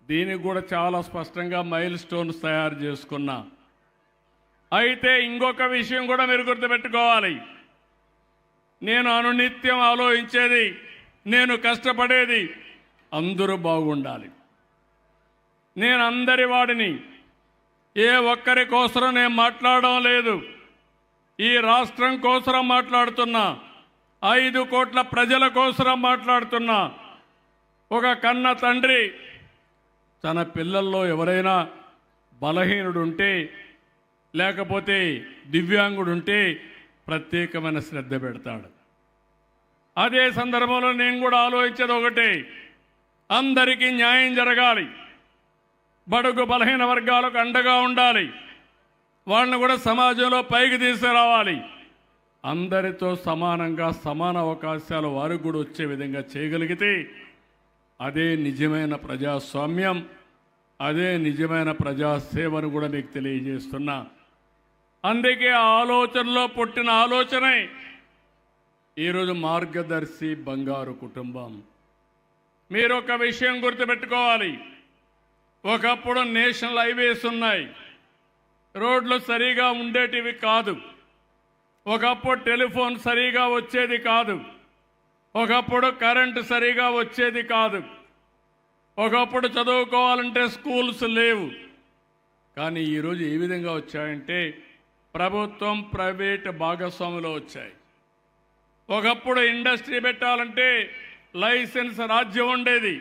దీనికి కూడా చాలా స్పష్టంగా మైల్ స్టోన్స్ తయారు చేసుకున్నా. అయితే ఇంకొక విషయం కూడా మీరు గుర్తుపెట్టుకోవాలి. నేను అనునిత్యం ఆలోచించేది, నేను కష్టపడేది అందరూ బాగుండాలి. నేను అందరి వాడిని, ఏ ఒక్కరి కోసరం నేను మాట్లాడడం లేదు. ఈ రాష్ట్రం కోసరం మాట్లాడుతున్నా, 5 కోట్ల ప్రజల కోసరం మాట్లాడుతున్నా. ఒక కన్న తండ్రి తన పిల్లల్లో ఎవరైనా బలహీనుడుంటే లేకపోతే దివ్యాంగుడుంటే ప్రత్యేకమైన శ్రద్ధ పెడతాడు. అదే సందర్భంలో నేను కూడా ఆలోచించేది ఒకటే, అందరికీ న్యాయం జరగాలి, బడుగు బలహీన వర్గాలకు అండగా ఉండాలి, వాళ్ళని కూడా సమాజంలో పైకి తీసుకురావాలి, అందరితో సమానంగా సమాన అవకాశాలు వారికి కూడా వచ్చే విధంగా చేయగలిగితే అదే నిజమైన ప్రజాస్వామ్యం, అదే నిజమైన ప్రజాసేవను కూడా మీకు తెలియజేస్తున్నా. అందుకే ఆ ఆలోచనలో పుట్టిన ఆలోచనే ఈరోజు మార్గదర్శి బంగారు కుటుంబం. మీరు ఒక విషయం గుర్తుపెట్టుకోవాలి. ఒకప్పుడు నేషనల్ హైవేస్ ఉన్నాయి, రోడ్లు సరిగా ఉండేటివి కాదు. ఒకప్పుడు టెలిఫోన్ సరిగా వచ్చేది కాదు. ఒకప్పుడు కరెంటు సరిగా వచ్చేది కాదు. ఒకప్పుడు చదువుకోవాలంటే స్కూల్స్ లేవు. కానీ ఈరోజు ఏ విధంగా వచ్చాయంటే ప్రభుత్వం ప్రైవేట్ భాగస్వాములో వచ్చాయి. ఒకప్పుడు ఇండస్ట్రీ పెట్టాలంటే లైసెన్స్ రాజ్యం ఉండేది,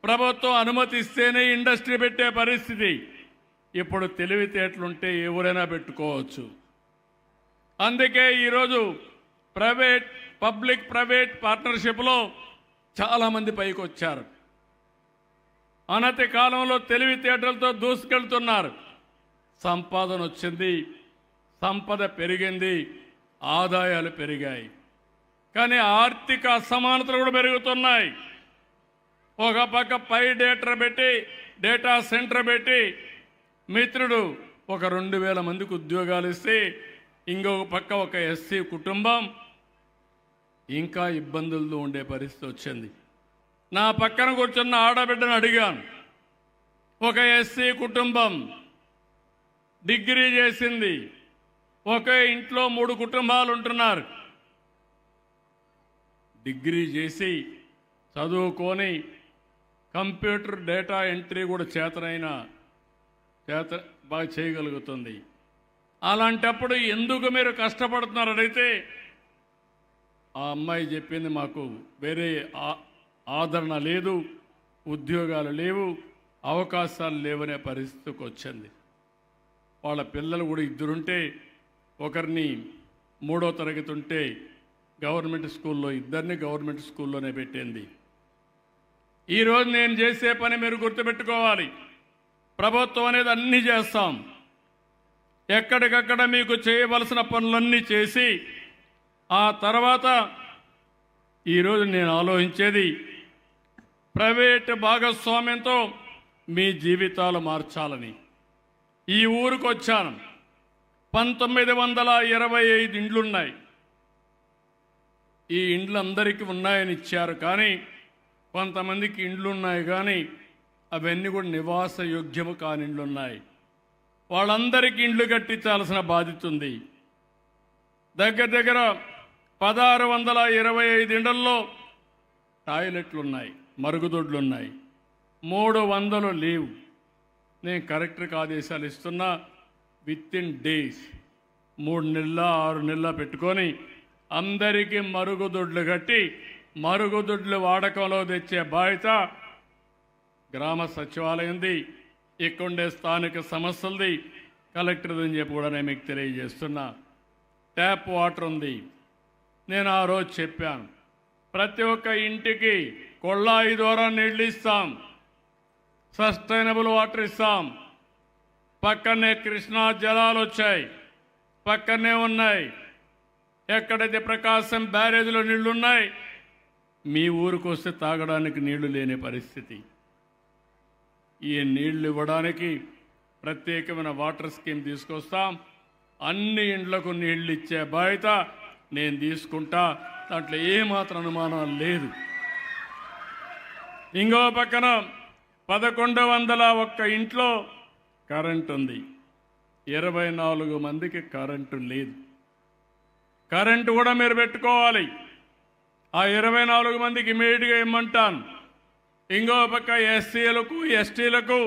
ప్రభుత్వం అనుమతిస్తేనే ఇండస్ట్రీ పెట్టే పరిస్థితి. ఇప్పుడు తెలివితేటలుంటే ఎవరైనా పెట్టుకోవచ్చు. అందుకే ఈరోజు పబ్లిక్ ప్రైవేట్ పార్ట్నర్షిప్లో చాలామంది పైకి వచ్చారు. అనతి కాలంలో తెలివితేటలతో దూసుకెళ్తున్నారు. సంపాదన వచ్చింది, సంపద పెరిగింది, ఆదాయాలు పెరిగాయి. కానీ ఆర్థిక అసమానతలు కూడా పెరుగుతున్నాయి. ఒక పక్క డేటా సెంటర్ పెట్టి మిత్రుడు ఒక 2000 మందికి ఉద్యోగాలు ఇస్తే ఇంకొక పక్క ఒక ఎస్సీ కుటుంబం ఇంకా ఇబ్బందులతో ఉండే పరిస్థితి వచ్చింది. నా పక్కన కూర్చున్న ఆడబిడ్డను అడిగాను. ఒక ఎస్సీ కుటుంబం డిగ్రీ చేసింది, ఒకే ఇంట్లో 3 కుటుంబాలు ఉంటున్నారు. డిగ్రీ చేసి చదువుకొని కంప్యూటర్ డేటా ఎంట్రీ కూడా బాగా చేయగలుగుతుంది. అలాంటప్పుడు ఎందుకు మీరు కష్టపడుతున్నారు అడిగితే ఆ అమ్మాయి చెప్పింది, మాకు వేరే ఆదరణ లేదు, ఉద్యోగాలు లేవు, అవకాశాలు లేవనే పరిస్థితికి వచ్చింది. వాళ్ళ పిల్లలు కూడా 2 ఉంటే, ఒకరిని 3వ తరగతి ఉంటే గవర్నమెంట్ స్కూల్లో, 2 గవర్నమెంట్ స్కూల్లోనే పెట్టింది. ఈరోజు నేను చేసే పని మీరు గుర్తుపెట్టుకోవాలి. ప్రభుత్వం అనేది అన్నీ చేస్తాం, ఎక్కడికక్కడ మీకు చేయవలసిన పనులన్నీ చేసి ఆ తర్వాత ఈరోజు నేను ఆలోచించేది ప్రైవేట్ భాగస్వామ్యంతో మీ జీవితాలు మార్చాలని. ఈ ఊరికి వచ్చాను, 1925 ఇండ్లున్నాయి. ఈ ఇండ్లు అందరికీ ఉన్నాయని ఇచ్చారు, కానీ కొంతమందికి ఇండ్లు ఉన్నాయి కానీ అవన్నీ కూడా నివాస యోగ్యము కాని ఇండ్లు ఉన్నాయి. వాళ్ళందరికీ ఇండ్లు కట్టించాల్సిన బాధ్యత ఉంది. దగ్గర 1625 ఇండ్లలో టాయిలెట్లు ఉన్నాయి, మరుగుదొడ్లు ఉన్నాయి, 300 లేవు. నేను కలెక్టర్కి ఆదేశాలు ఇస్తున్నా, వితిన్ డేస్ 3 నెలల 6 నెలల పెట్టుకొని అందరికీ మరుగుదొడ్లు కట్టి మరుగుదొడ్లు వాడకంలో తెచ్చే బాధ్యత గ్రామ సచివాలయంది, ఇక్కడుండే స్థానిక సమస్యలది, కలెక్టర్ది అని చెప్పి కూడా నేను మీకు తెలియజేస్తున్నా. ట్యాప్ వాటర్ ఉంది. నేను ఆ రోజు చెప్పాను, ప్రతి ఒక్క ఇంటికి కొళ్ళాయి ద్వారా నీళ్ళు ఇస్తాం, సస్టైనబుల్ వాటర్ ఇస్తాం. పక్కనే కృష్ణా జలాలు వచ్చాయి, పక్కనే ఉన్నాయి. ఎక్కడైతే ప్రకాశం బ్యారేజ్లో నీళ్లున్నాయి, మీ ఊరికి వస్తే తాగడానికి నీళ్లు లేని పరిస్థితి. ఈ నీళ్లు ఇవ్వడానికి ప్రత్యేకమైన వాటర్ స్కీమ్ తీసుకొస్తాం. అన్ని ఇండ్లకు నీళ్లు ఇచ్చే బాధ్యత నేను తీసుకుంటా, దాంట్లో ఏమాత్రం అనుమానం లేదు. ఇంకో పక్కన 1101 ఇంట్లో కరెంటు ఉంది, 24 మందికి కరెంటు లేదు. కరెంటు కూడా మీరు పెట్టుకోవాలి. ఆ 24 మందికి ఇమీడియట్గా ఇమ్మంటాను. ఇంకో పక్క ఎస్సీలకు ఎస్టీలకు